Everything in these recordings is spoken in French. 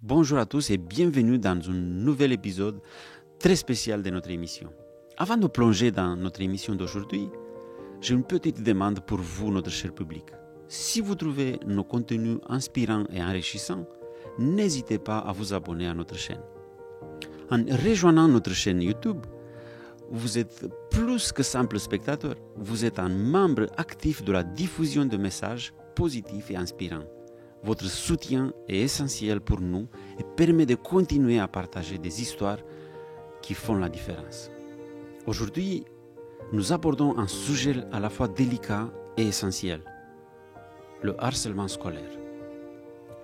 Bonjour à tous et bienvenue dans un nouvel épisode très spécial de notre émission. Avant de plonger dans notre émission d'aujourd'hui, j'ai une petite demande pour vous, notre cher public. Si vous trouvez nos contenus inspirants et enrichissants, n'hésitez pas à vous abonner à notre chaîne. En rejoignant notre chaîne YouTube, vous êtes plus que simple spectateur, vous êtes un membre actif de la diffusion de messages positifs et inspirants. Votre soutien est essentiel pour nous et permet de continuer à partager des histoires qui font la différence. Aujourd'hui, nous abordons un sujet à la fois délicat et essentiel, le harcèlement scolaire.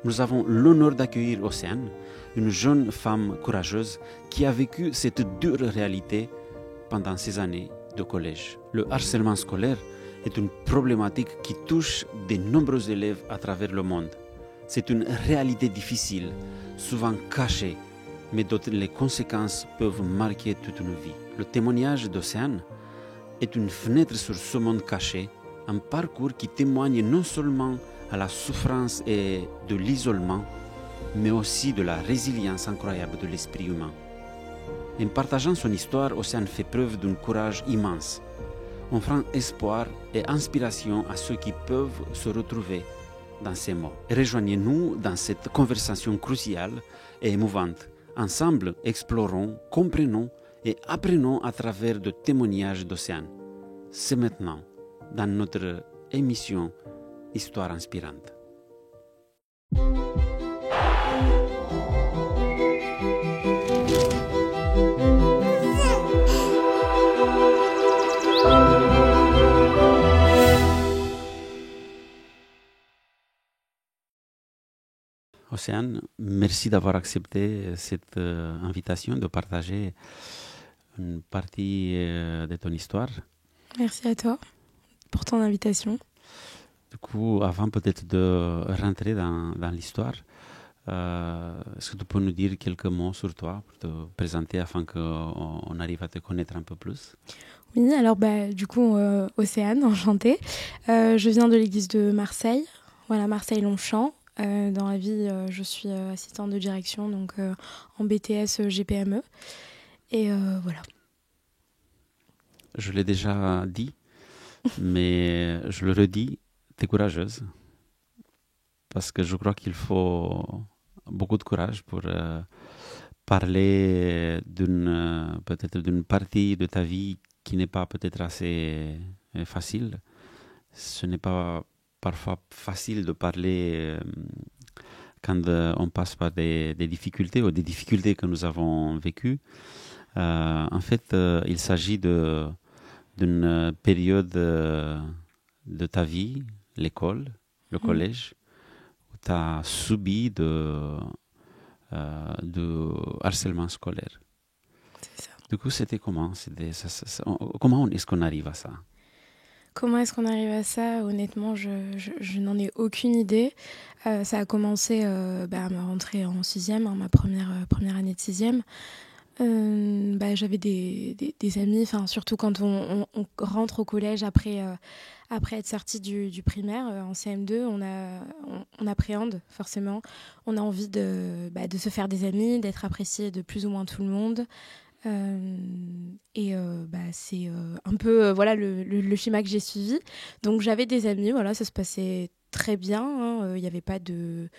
Nous avons l'honneur d'accueillir Océane, une jeune femme courageuse qui a vécu cette dure réalité pendant ses années de collège. Le harcèlement scolaire est une problématique qui touche de nombreux élèves à travers le monde. C'est une réalité difficile, souvent cachée, mais dont les conséquences peuvent marquer toute une vie. Le témoignage d'Océane est une fenêtre sur ce monde caché, un parcours qui témoigne non seulement à la souffrance et de l'isolement, mais aussi de la résilience incroyable de l'esprit humain. En partageant son histoire, Océane fait preuve d'un courage immense, offrant espoir et inspiration à ceux qui peuvent se retrouver dans ces mots. Rejoignez-nous dans cette conversation cruciale et émouvante. Ensemble, explorons, comprenons et apprenons à travers de témoignages d'Océane. C'est maintenant dans notre émission Histoire inspirante. Océane, merci d'avoir accepté cette invitation de partager une partie de ton histoire. Merci à toi pour ton invitation. Du coup, avant peut-être de rentrer dans l'histoire, est-ce que tu peux nous dire quelques mots sur toi pour te présenter afin qu'on arrive à te connaître un peu plus? Oui, alors du coup, Océane, enchantée. Je viens de l'église de Marseille, voilà, Marseille-Longchamp. Dans la vie, je suis assistante de direction, donc en BTS GPME. Et voilà. Je l'ai déjà dit, mais je le redis, tu es courageuse. Parce que je crois qu'il faut beaucoup de courage pour parler peut-être d'une partie de ta vie qui n'est pas peut-être assez facile. Ce n'est pas parfois facile de parler quand on passe par des difficultés ou des difficultés que nous avons vécues. En fait, il s'agit d'une période de ta vie, l'école, le collège, où tu as subi de harcèlement scolaire. C'est ça. Du coup, c'était comment? Comment est-ce qu'on arrive à ça? Comment est-ce qu'on arrive à ça? Honnêtement, je n'en ai aucune idée. Ça a commencé à ma rentrée en 6e, ma première année de 6e. J'avais des amis, surtout quand on rentre au collège après être sorti du primaire, en CM2, on appréhende forcément. On a envie de se faire des amis, d'être apprécié de plus ou moins tout le monde. C'est un peu le schéma que j'ai suivi. Donc j'avais des amis, voilà, ça se passait très bien. Il n'y avait pas de...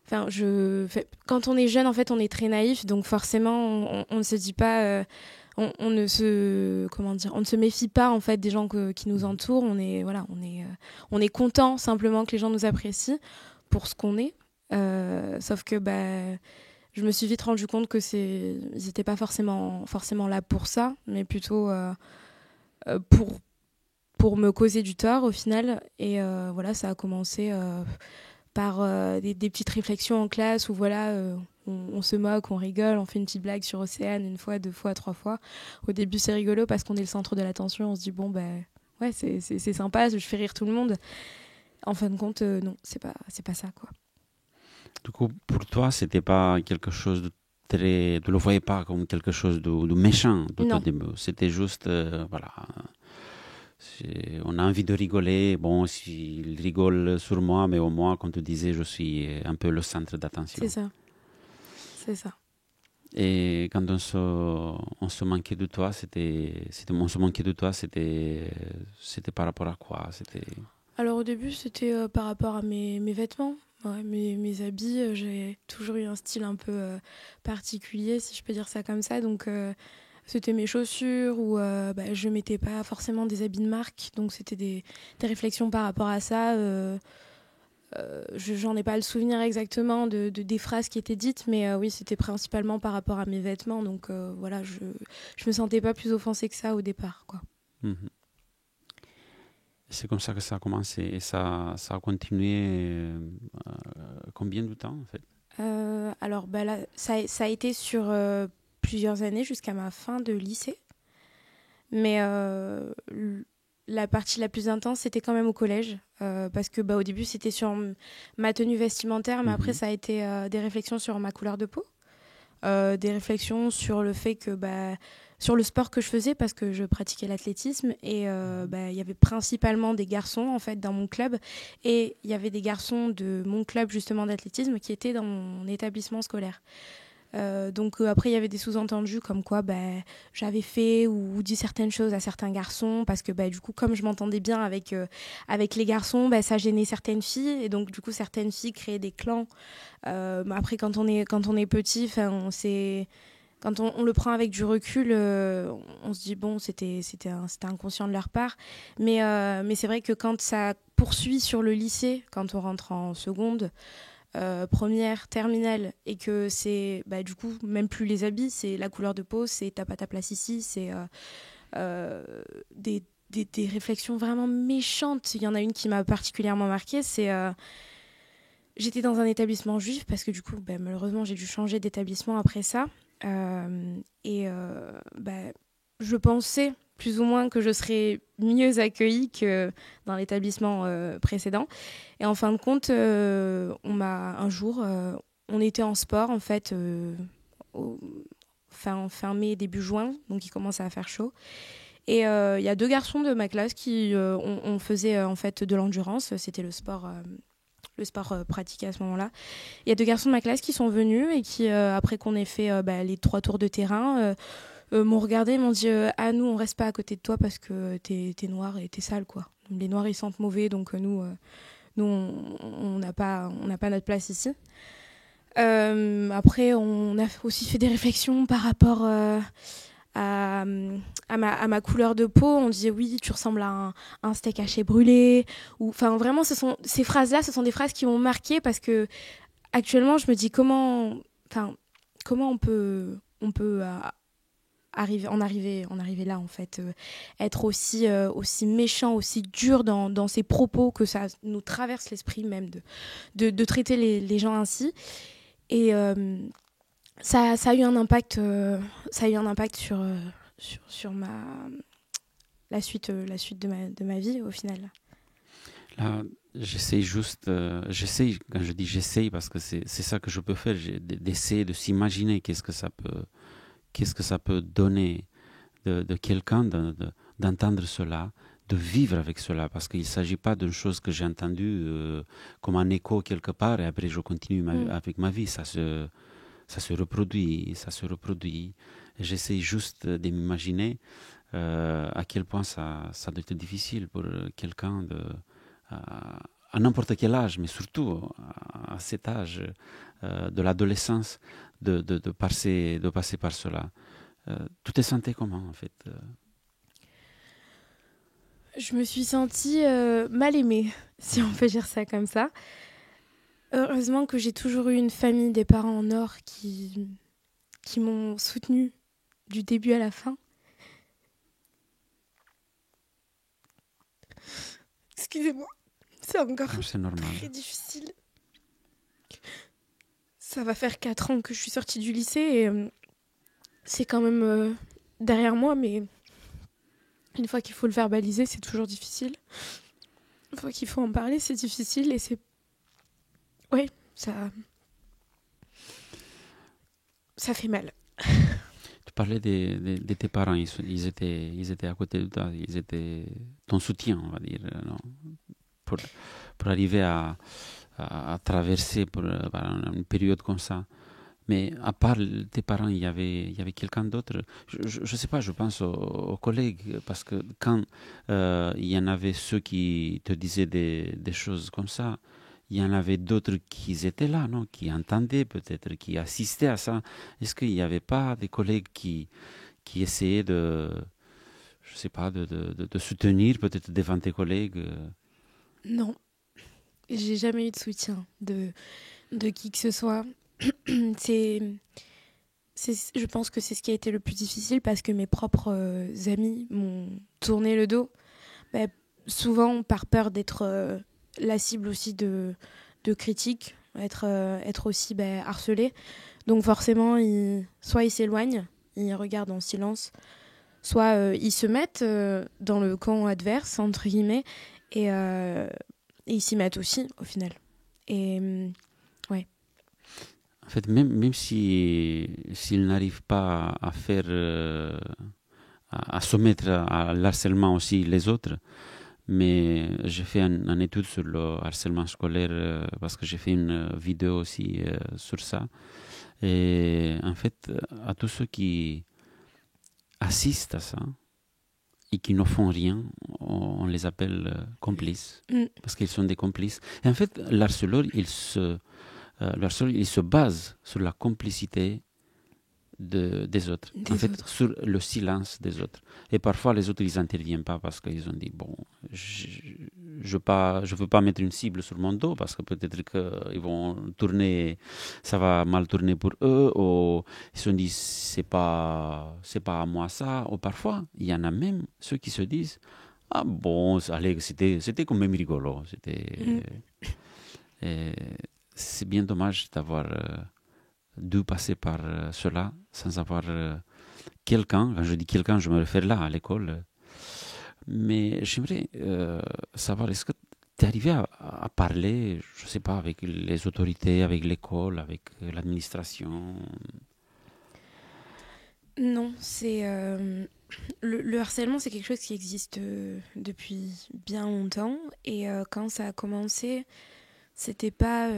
Quand on est jeune, en fait, on est très naïf, donc forcément, on ne se dit pas... on ne se méfie pas, en fait, des gens qui nous entourent. On est content, simplement, que les gens nous apprécient pour ce qu'on est. Sauf que... je me suis vite rendu compte que ils n'étaient pas forcément là pour ça, mais plutôt pour me causer du tort au final. Et ça a commencé par des petites réflexions en classe où on se moque, on rigole, on fait une petite blague sur Océane 1 fois, 2 fois, 3 fois. Au début, c'est rigolo parce qu'on est le centre de l'attention. On se dit c'est sympa, je fais rire tout le monde. En fin de compte, non, c'est pas ça, quoi. Du coup, pour toi, c'était pas quelque chose de très... Tu ne le voyais pas comme quelque chose de méchant. C'était juste, on a envie de rigoler. Bon, s'il rigole sur moi, mais au moins, comme tu disais, je suis un peu le centre d'attention. C'est ça. c'est ça. Et quand on se manquait de toi, on se manquait de toi, c'était par rapport à quoi? Alors au début, c'était par rapport à mes vêtements, ouais, mes habits. J'ai toujours eu un style un peu particulier, si je peux dire ça comme ça. Donc c'était mes chaussures ou je mettais pas forcément des habits de marque. Donc c'était des réflexions par rapport à ça. J'en ai pas le souvenir exactement des phrases qui étaient dites, mais oui, c'était principalement par rapport à mes vêtements. Donc voilà, je me sentais pas plus offensée que ça au départ, quoi. Mhm. C'est comme ça que ça a commencé et ça a continué combien de temps en fait? Alors là, ça a été sur plusieurs années jusqu'à ma fin de lycée. Mais la partie la plus intense, c'était quand même au collège. Parce que au début, c'était sur ma tenue vestimentaire, mais après, ça a été des réflexions sur ma couleur de peau. Des réflexions sur le fait que sur le sport que je faisais parce que je pratiquais l'athlétisme et il y avait principalement des garçons en fait dans mon club et il y avait des garçons de mon club justement d'athlétisme qui étaient dans mon établissement scolaire. Donc après il y avait des sous-entendus comme quoi j'avais fait ou dit certaines choses à certains garçons parce que du coup comme je m'entendais bien avec les garçons, ça gênait certaines filles et donc du coup certaines filles créaient des clans. Après quand on est petit, quand on le prend avec du recul, on se dit bon c'était inconscient de leur part, mais c'est vrai que quand ça poursuit sur le lycée, quand on rentre en seconde, première, terminale, et que c'est du coup même plus les habits, c'est la couleur de peau, c'est t'as pas ta place ici, c'est des réflexions vraiment méchantes. Il y en a une qui m'a particulièrement marquée, c'est j'étais dans un établissement juif parce que du coup malheureusement j'ai dû changer d'établissement après ça, et je pensais plus ou moins que je serais mieux accueillie que dans l'établissement précédent. Et en fin de compte, un jour, on était en sport, en fait, fin mai, début juin, donc il commençait à faire chaud. Et il y a deux garçons de ma classe qui on faisait en fait de l'endurance, c'était le sport pratiqué à ce moment-là. Il y a deux garçons de ma classe qui sont venus et qui, après qu'on ait fait les 3 tours de terrain, m'ont regardé et m'ont dit nous on reste pas à côté de toi parce que t'es noir et t'es sale quoi. Les noirs ils sentent mauvais donc nous on n'a pas notre place ici. Après on a aussi fait des réflexions par rapport à ma couleur de peau. On disait oui tu ressembles à un steak haché brûlé, ou enfin vraiment ces phrases là, ce sont des phrases qui m'ont marquée parce que actuellement je me dis comment on peut arriver là en fait, être aussi méchant, aussi dur dans ses propos, que ça nous traverse l'esprit même de traiter les gens ainsi. Et ça a eu un impact sur la suite de ma vie au final. Là, j'essaye, quand je dis j'essaye, parce que c'est ça que je peux faire, d'essayer de s'imaginer qu'est-ce que ça peut donner de quelqu'un, d'entendre cela, de vivre avec cela, parce qu'il ne s'agit pas d'une chose que j'ai entendue comme un écho quelque part, et après je continue avec ma vie, ça se reproduit. Et j'essaye juste de m'imaginer à quel point ça doit être difficile pour quelqu'un à n'importe quel âge, mais surtout à cet âge de l'adolescence, de passer par cela. Tu te sentais comment en fait? Je me suis sentie mal aimée, si on peut dire ça comme ça. Heureusement que j'ai toujours eu une famille, des parents en or qui m'ont soutenue du début à la fin. Excusez-moi, c'est encore très difficile. Ça va faire 4 ans que je suis sortie du lycée et c'est quand même derrière moi, mais une fois qu'il faut le verbaliser, c'est toujours difficile. Une fois qu'il faut en parler, c'est difficile et c'est... Oui, ça fait mal. Tu parlais de tes parents, ils étaient à côté de toi, ils étaient ton soutien, on va dire, non? Pour arriver à traverser par une période comme ça. Mais à part tes parents, il y avait quelqu'un d'autre. Je ne sais pas, je pense aux collègues, parce que quand il y en avait ceux qui te disaient des choses comme ça, il y en avait d'autres qui étaient là, non? Qui entendaient peut-être, qui assistaient à ça. Est-ce qu'il n'y avait pas des collègues qui essayaient je sais pas, de soutenir peut-être devant tes collègues? Non, j'ai jamais eu de soutien de qui que ce soit. c'est, je pense que c'est ce qui a été le plus difficile parce que mes propres amis m'ont tourné le dos. Bah, souvent par peur d'être la cible aussi de critiques, être aussi harcelé. Donc forcément, soit ils s'éloignent, ils regardent en silence, soit ils se mettent dans le camp adverse, entre guillemets, et ils s'y mettent aussi, au final. Et ouais. En fait, même si s'ils n'arrivent pas à faire, à soumettre à l'harcèlement aussi les autres, mais j'ai fait une étude sur le harcèlement scolaire parce que j'ai fait une vidéo aussi sur ça. Et en fait, à tous ceux qui assistent à ça et qui ne font rien, on les appelle complices, parce qu'ils sont des complices. Et en fait, l'harceleur, il se base sur la complicité des autres. En fait, sur le silence des autres. Et parfois, les autres, ils n'interviennent pas parce qu'ils ont dit, bon, je veux pas mettre une cible sur mon dos parce que peut-être qu'ils vont tourner, ça va mal tourner pour eux, ou ils se disent, c'est pas à moi ça. Ou parfois, il y en a même ceux qui se disent, ah bon, allez, c'était quand même rigolo. C'est bien dommage d'avoir dû passer par cela sans avoir quelqu'un. Quand je dis quelqu'un, je me réfère là à l'école. Mais j'aimerais savoir, est-ce que tu es arrivé à parler, je ne sais pas, avec les autorités, avec l'école, avec l'administration? Non, c'est le harcèlement, c'est quelque chose qui existe depuis bien longtemps. Et quand ça a commencé, c'était pas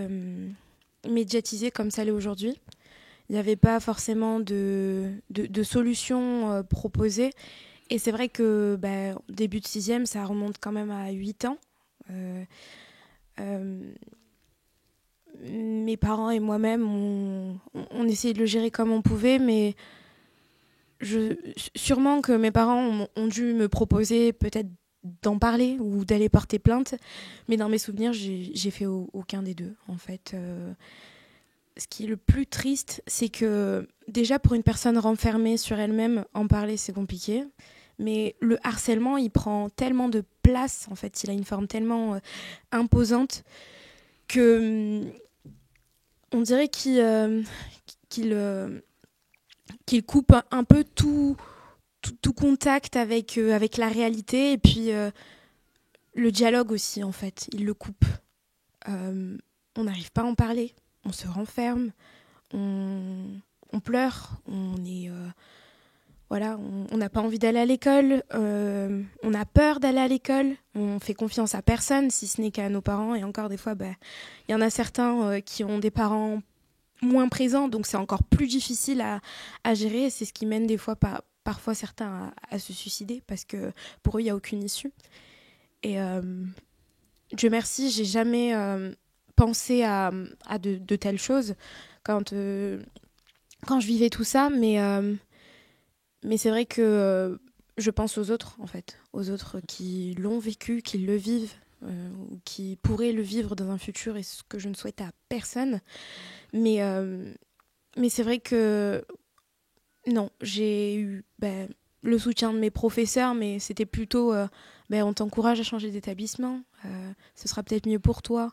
médiatisé comme ça l'est aujourd'hui. Il n'y avait pas forcément de solutions proposées. Et c'est vrai que début de sixième, ça remonte quand même à 8 ans. Euh, Mes parents et moi-même, on essayait de le gérer comme on pouvait, mais sûrement que mes parents ont dû me proposer peut-être d'en parler ou d'aller porter plainte, mais dans mes souvenirs, j'ai fait aucun des deux, en fait. Ce qui est le plus triste, c'est que déjà pour une personne renfermée sur elle-même, en parler, c'est compliqué. Mais le harcèlement, il prend tellement de place, en fait, il a une forme tellement imposante que on dirait qu'il coupe un peu tout contact avec la réalité et puis le dialogue aussi, en fait, il le coupe. On n'arrive pas à en parler, on se renferme, on pleure, voilà, on n'a pas envie d'aller à l'école, on a peur d'aller à l'école, on fait confiance à personne si ce n'est qu'à nos parents. Et encore des fois, y en a certains qui ont des parents moins présents, donc c'est encore plus difficile à gérer. Et c'est ce qui mène des fois parfois certains à se suicider parce que pour eux, il n'y a aucune issue. Et Dieu merci, j'ai jamais pensé à de telles choses quand je vivais tout ça, mais c'est vrai que je pense aux autres, en fait, aux autres qui l'ont vécu, qui le vivent, ou qui pourraient le vivre dans un futur, et ce que je ne souhaite à personne. Mais c'est vrai que non, j'ai eu le soutien de mes professeurs, mais c'était plutôt on t'encourage à changer d'établissement, ce sera peut-être mieux pour toi.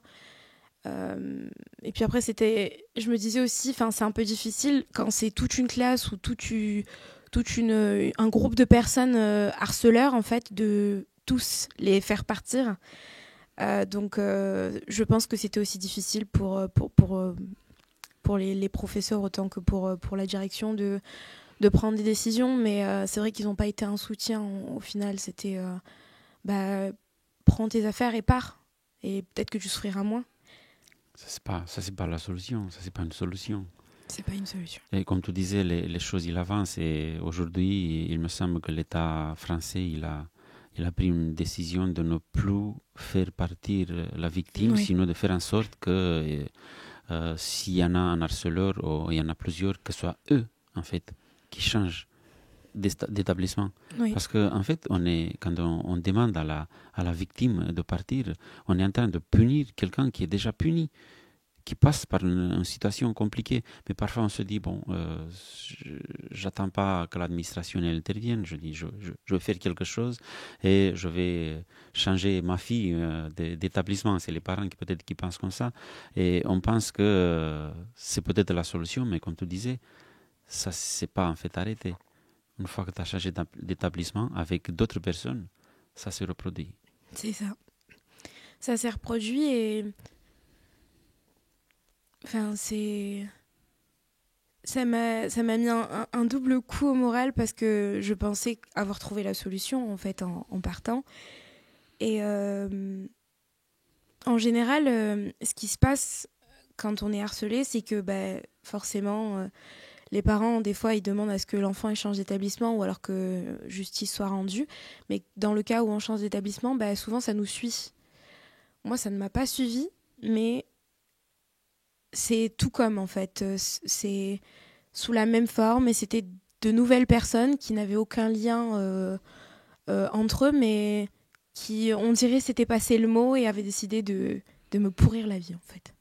Et puis après, je me disais aussi, c'est un peu difficile quand c'est toute une classe ou un groupe de personnes harceleurs, en fait, de tous les faire partir. Donc, je pense que c'était aussi difficile pour les professeurs autant que pour la direction de prendre des décisions. Mais c'est vrai qu'ils n'ont pas été un soutien. Au final, c'était prends tes affaires et pars. Et peut-être que tu souffriras moins. Ça, c'est pas la solution. Ça, c'est pas une solution. C'est pas une solution. Et comme tu disais, les choses, il avance. Et aujourd'hui, il me semble que l'État français, il a pris une décision de ne plus faire partir la victime, Oui. sinon de faire en sorte que s'il y en a un harceleur ou il y en a plusieurs, que ce soit eux, en fait, qui changent d'établissement. Oui. Parce que en fait, quand on demande à la victime de partir, on est en train de punir quelqu'un qui est déjà puni, qui passe par une situation compliquée. Mais parfois, on se dit, bon, j'attends pas que l'administration intervienne. Je dis, je vais faire quelque chose et je vais changer ma fille d'établissement. C'est les parents qui peut-être qui pensent comme ça. Et on pense que c'est peut-être la solution, mais comme tu disais, ça c'est pas en fait arrêté. Une fois que tu as changé d'établissement avec d'autres personnes, ça se reproduit. C'est ça. Ça s'est reproduit et... Enfin, c'est... Ça m'a mis un double coup au moral parce que je pensais avoir trouvé la solution en fait en partant. Et en général, ce qui se passe quand on est harcelé, c'est que forcément, les parents, des fois, ils demandent à ce que l'enfant change d'établissement ou alors que justice soit rendue. Mais dans le cas où on change d'établissement, souvent ça nous suit. Moi, ça ne m'a pas suivi, mais c'est tout comme en fait. C'est sous la même forme et c'était de nouvelles personnes qui n'avaient aucun lien entre eux, mais qui, on dirait, s'étaient passé le mot et avaient décidé de me pourrir la vie en fait.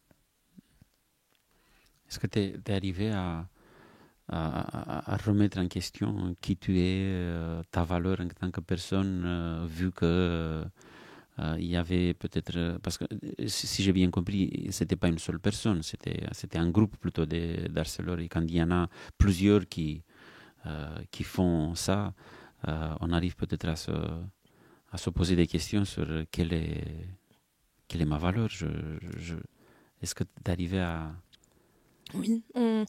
Est-ce que tu es arrivé à remettre en question qui tu es, ta valeur en tant que personne, vu que il y avait peut-être... Parce que si j'ai bien compris, c'était pas une seule personne, c'était un groupe plutôt d'harceleurs. Et quand il y en a plusieurs qui font ça, on arrive peut-être à se poser des questions sur quelle est ma valeur. Est-ce que tu es arrivé à... Oui, on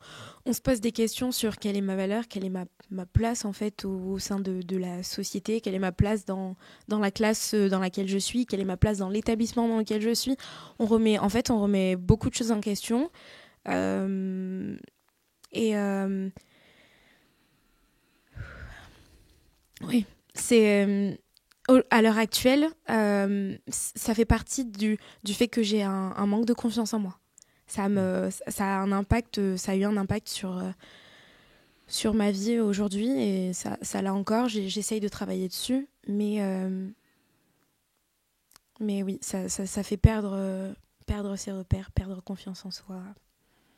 se pose des questions sur quelle est ma valeur, quelle est ma place en fait au sein de la société, quelle est ma place dans la classe dans laquelle je suis, quelle est ma place dans l'établissement dans lequel je suis. On remet beaucoup de choses en question. Oui, c'est à l'heure actuelle, ça fait partie du fait que j'ai un manque de confiance en moi. Ça a ça a eu un impact sur ma vie aujourd'hui et ça l'a encore. J'essaye de travailler dessus, mais oui, ça fait perdre ses repères, perdre confiance en soi.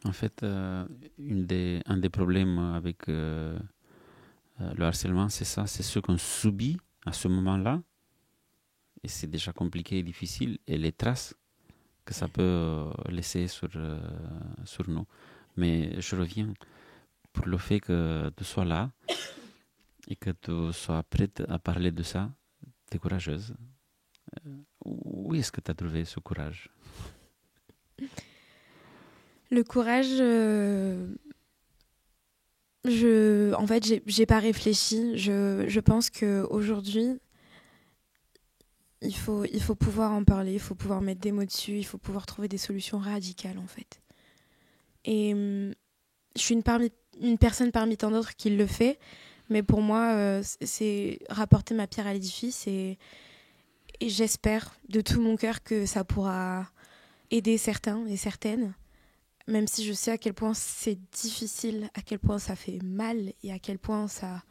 En fait, un des problèmes avec le harcèlement, c'est ça, c'est ce qu'on subit à ce moment-là, et c'est déjà compliqué et difficile, et les traces que ça peut laisser sur nous. Mais je reviens pour le fait que tu sois là et que tu sois prête à parler de ça. Tu es courageuse. Où est-ce que tu as trouvé ce courage? Le courage, en fait, j'ai pas réfléchi. Je pense qu'aujourd'hui, il faut pouvoir en parler, il faut pouvoir mettre des mots dessus, il faut pouvoir trouver des solutions radicales, en fait. Et je suis une personne parmi tant d'autres qui le fait, mais pour moi, c'est rapporter ma pierre à l'édifice et j'espère de tout mon cœur que ça pourra aider certains et certaines, même si je sais à quel point c'est difficile, à quel point ça fait mal et à quel point ça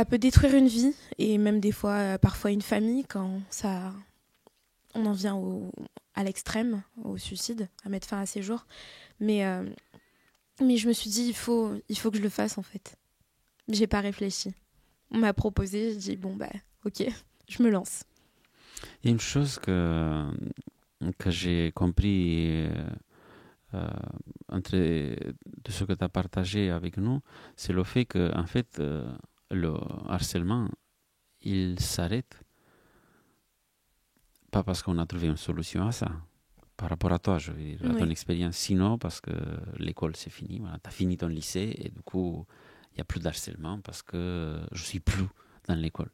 peut détruire une vie et même des fois, parfois une famille quand on en vient à l'extrême, au suicide, à mettre fin à ses jours. Mais je me suis dit, il faut que je le fasse en fait. J'ai pas réfléchi. On m'a proposé, j'ai dit, bon ok, je me lance. Il y a une chose que j'ai compris de ce que tu as partagé avec nous, c'est le fait que en fait, le harcèlement, il s'arrête pas parce qu'on a trouvé une solution à ça. Par rapport à toi, je veux dire, à ton expérience, sinon parce que l'école c'est fini, voilà, tu as fini ton lycée et du coup il n'y a plus d'harcèlement parce que je suis plus dans l'école.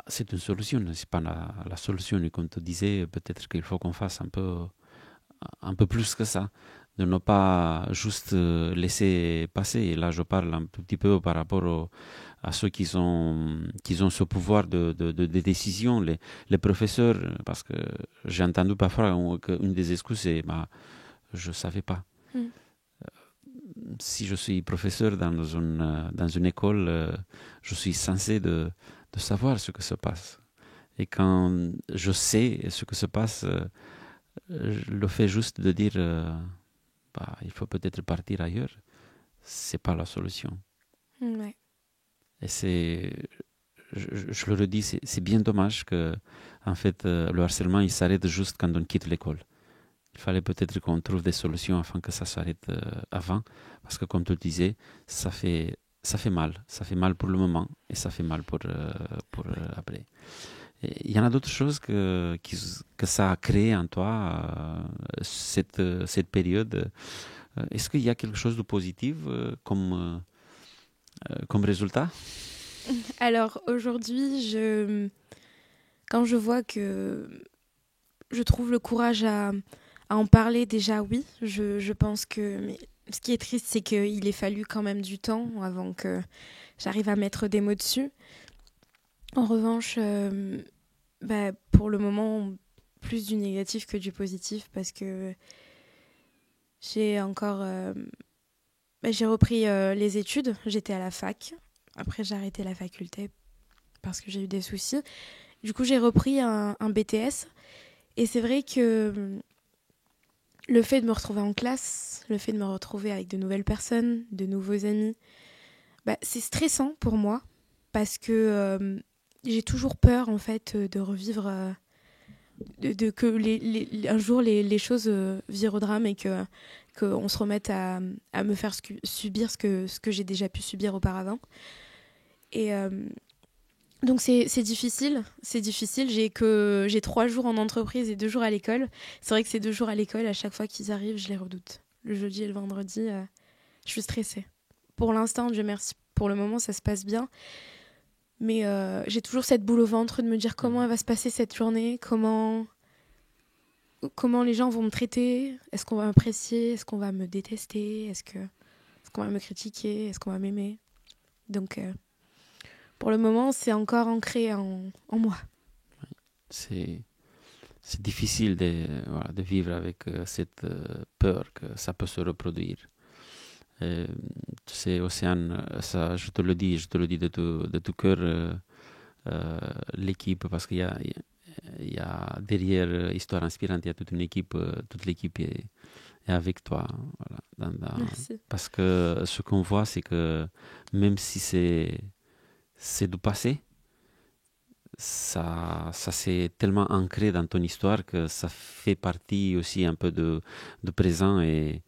C'est une solution, c'est pas la solution. Et comme tu disais, peut-être qu'il faut qu'on fasse un peu plus que ça. de ne pas juste laisser passer. Et là, je parle un petit peu par rapport à ceux qui ont ce pouvoir de décision, les professeurs, parce que j'ai entendu parfois qu'une des excuses est je ne savais pas. Mm. Si je suis professeur dans une école, je suis censé de savoir ce que se passe. Et quand je sais ce que se passe, le fait juste de dire il faut peut-être partir ailleurs, c'est pas la solution. Ouais. Et je le redis, c'est bien dommage que en fait le harcèlement il s'arrête juste quand on quitte l'école. Il fallait peut-être qu'on trouve des solutions afin que ça s'arrête avant, parce que comme tu le disais, ça fait mal pour le moment et ça fait mal pour après. Et il y en a d'autres choses que ça a créé en toi cette période. Est-ce qu'il y a quelque chose de positif comme résultat? Alors aujourd'hui, quand je vois que je trouve le courage à en parler, déjà oui, je pense que... Mais ce qui est triste, c'est qu'il ait fallu quand même du temps avant que j'arrive à mettre des mots dessus. En revanche, pour le moment, plus du négatif que du positif, parce que j'ai encore... j'ai repris les études, j'étais à la fac. Après, j'ai arrêté la faculté parce que j'ai eu des soucis. Du coup, j'ai repris un BTS. Et c'est vrai que le fait de me retrouver en classe, le fait de me retrouver avec de nouvelles personnes, de nouveaux amis, c'est stressant pour moi parce que j'ai toujours peur en fait de revivre, que un jour les choses virent au drame et qu'on se remette à me faire subir ce que j'ai déjà pu subir auparavant. Et donc c'est difficile, j'ai 3 jours en entreprise et 2 jours à l'école. C'est vrai que ces 2 jours à l'école, à chaque fois qu'ils arrivent, je les redoute. Le jeudi et le vendredi, je suis stressée. Pour l'instant, Dieu merci, pour le moment ça se passe bien. Mais j'ai toujours cette boule au ventre de me dire comment elle va se passer cette journée, comment les gens vont me traiter, est-ce qu'on va m'apprécier, est-ce qu'on va me détester, est-ce qu'on va me critiquer, est-ce qu'on va m'aimer. Donc pour le moment, c'est encore ancré en moi. C'est difficile de vivre avec cette peur que ça peut se reproduire. Tu sais, Océane, ça, je te le dis de tout cœur, l'équipe, parce qu'il y a derrière Histoire Inspirante, il y a toute une équipe, toute l'équipe est avec toi. Voilà, Merci. parce que ce qu'on voit, c'est que même si c'est du passé, ça s'est tellement ancré dans ton histoire que ça fait partie aussi un peu de présent et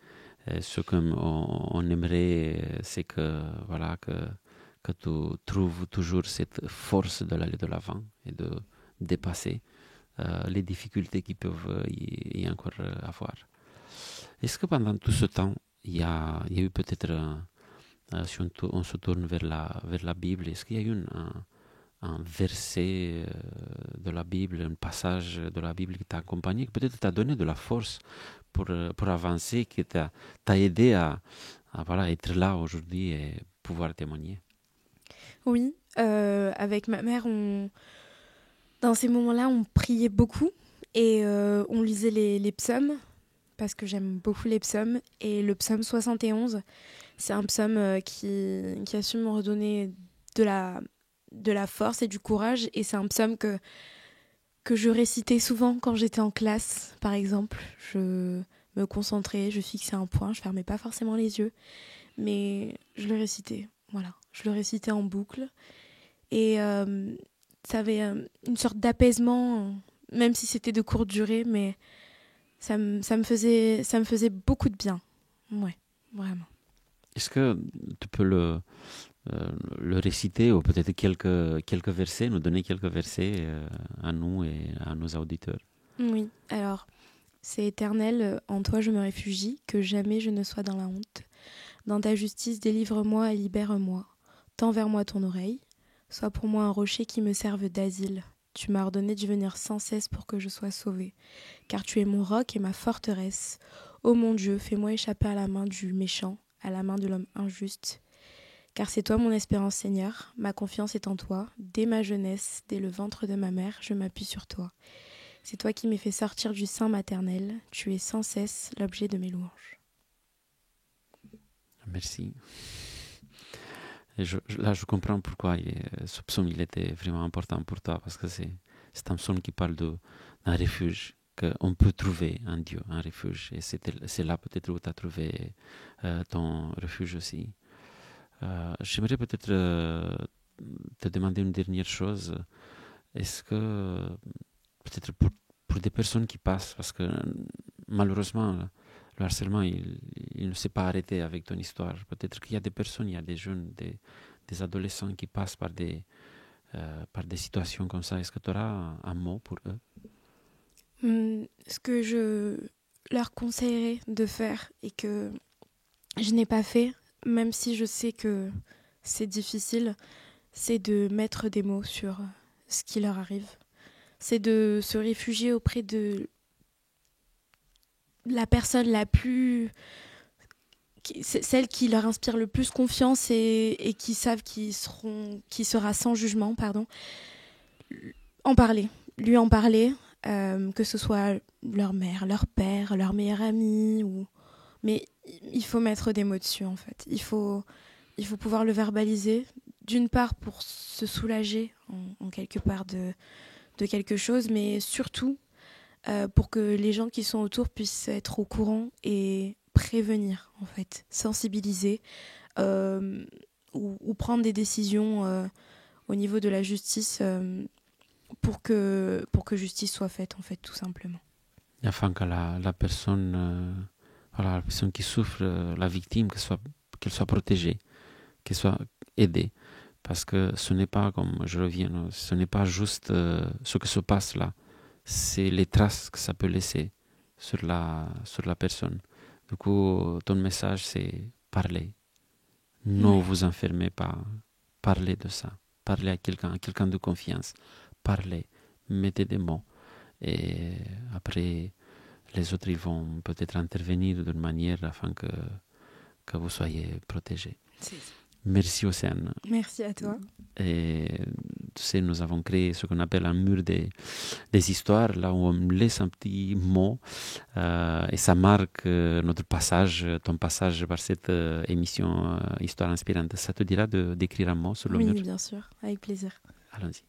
ce qu'on aimerait, c'est que voilà que tu trouves toujours cette force d'aller de l'avant et de dépasser les difficultés qui peuvent y encore avoir. Est-ce que pendant tout ce temps, il y a eu peut-être, si on se tourne vers la Bible, est-ce qu'il y a eu un verset de la Bible, un passage de la Bible qui t'a accompagné, qui peut-être t'a donné de la force pour avancer, qui t'a aidé à voilà, être là aujourd'hui et pouvoir témoigner? Oui, avec ma mère, dans ces moments-là, on priait beaucoup et on lisait les psaumes, parce que j'aime beaucoup les psaumes. Et le psaume 71, c'est un psaume qui a su me redonner de la force et du courage. Et c'est un psaume que je récitais souvent quand j'étais en classe, par exemple. Je me concentrais, je fixais un point, je fermais pas forcément les yeux, mais je le récitais. Voilà, je le récitais en boucle. Et ça avait une sorte d'apaisement, même si c'était de courte durée, mais ça me faisait beaucoup de bien. Ouais, vraiment. Est-ce que tu peux le réciter ou peut-être quelques versets, nous donner quelques versets à nous et à nos auditeurs? Oui, alors, c'est éternel, en toi je me réfugie, que jamais je ne sois dans la honte. Dans ta justice, délivre-moi et libère-moi. Tends vers moi ton oreille, sois pour moi un rocher qui me serve d'asile. Tu m'as ordonné de venir sans cesse pour que je sois sauvée. Car tu es mon roc et ma forteresse. Ô mon Dieu, fais-moi échapper à la main du méchant, à la main de l'homme injuste. Car c'est toi mon espérance, Seigneur. Ma confiance est en toi. Dès ma jeunesse, dès le ventre de ma mère, je m'appuie sur toi. C'est toi qui m'es fait sortir du sein maternel. Tu es sans cesse l'objet de mes louanges. Merci. Et là, je comprends pourquoi ce psaume il était vraiment important pour toi, parce que c'est un psaume qui parle d'un refuge qu'on peut trouver en Dieu, un refuge. Et c'est là peut-être où tu as trouvé ton refuge aussi. J'aimerais peut-être te demander une dernière chose. Est-ce que, peut-être pour des personnes qui passent, parce que malheureusement, le harcèlement, il ne s'est pas arrêté avec ton histoire. Peut-être qu'il y a des personnes, il y a des jeunes, des adolescents qui passent par des situations comme ça. Est-ce que tu auras un mot pour eux? Ce que je leur conseillerais de faire et que je n'ai pas fait, même si je sais que c'est difficile, c'est de mettre des mots sur ce qui leur arrive. C'est de se réfugier auprès de la personne la plus... celle qui leur inspire le plus confiance et qui savent qui sera sans jugement, pardon. Lui en parler, que ce soit leur mère, leur père, leur meilleur ami, mais il faut mettre des mots dessus en fait. Il faut pouvoir le verbaliser, d'une part pour se soulager en quelque part de quelque chose, mais surtout pour que les gens qui sont autour puissent être au courant et prévenir en fait, sensibiliser ou prendre des décisions au niveau de la justice pour que justice soit faite en fait, tout simplement. Afin que la personne, la personne qui souffre, la victime, qu'elle soit protégée, qu'elle soit aidée. Parce que ce n'est pas, comme je reviens, ce n'est pas juste ce que se passe là, c'est les traces que ça peut laisser sur la personne. Du coup, ton message, c'est parler. Ne vous enfermez pas. Parlez de ça. Parlez à quelqu'un de confiance. Parlez. Mettez des mots. Et après, les autres, ils vont peut-être intervenir d'une manière afin que vous soyez protégés. C'est ça. Merci Océane. Merci à toi. Et tu sais, nous avons créé ce qu'on appelle un mur des histoires, là où on laisse un petit mot et ça marque notre passage, ton passage par cette émission Histoire inspirante. Ça te dira d'écrire un mot sur le mur? Oui, bien sûr, avec plaisir. Allons-y.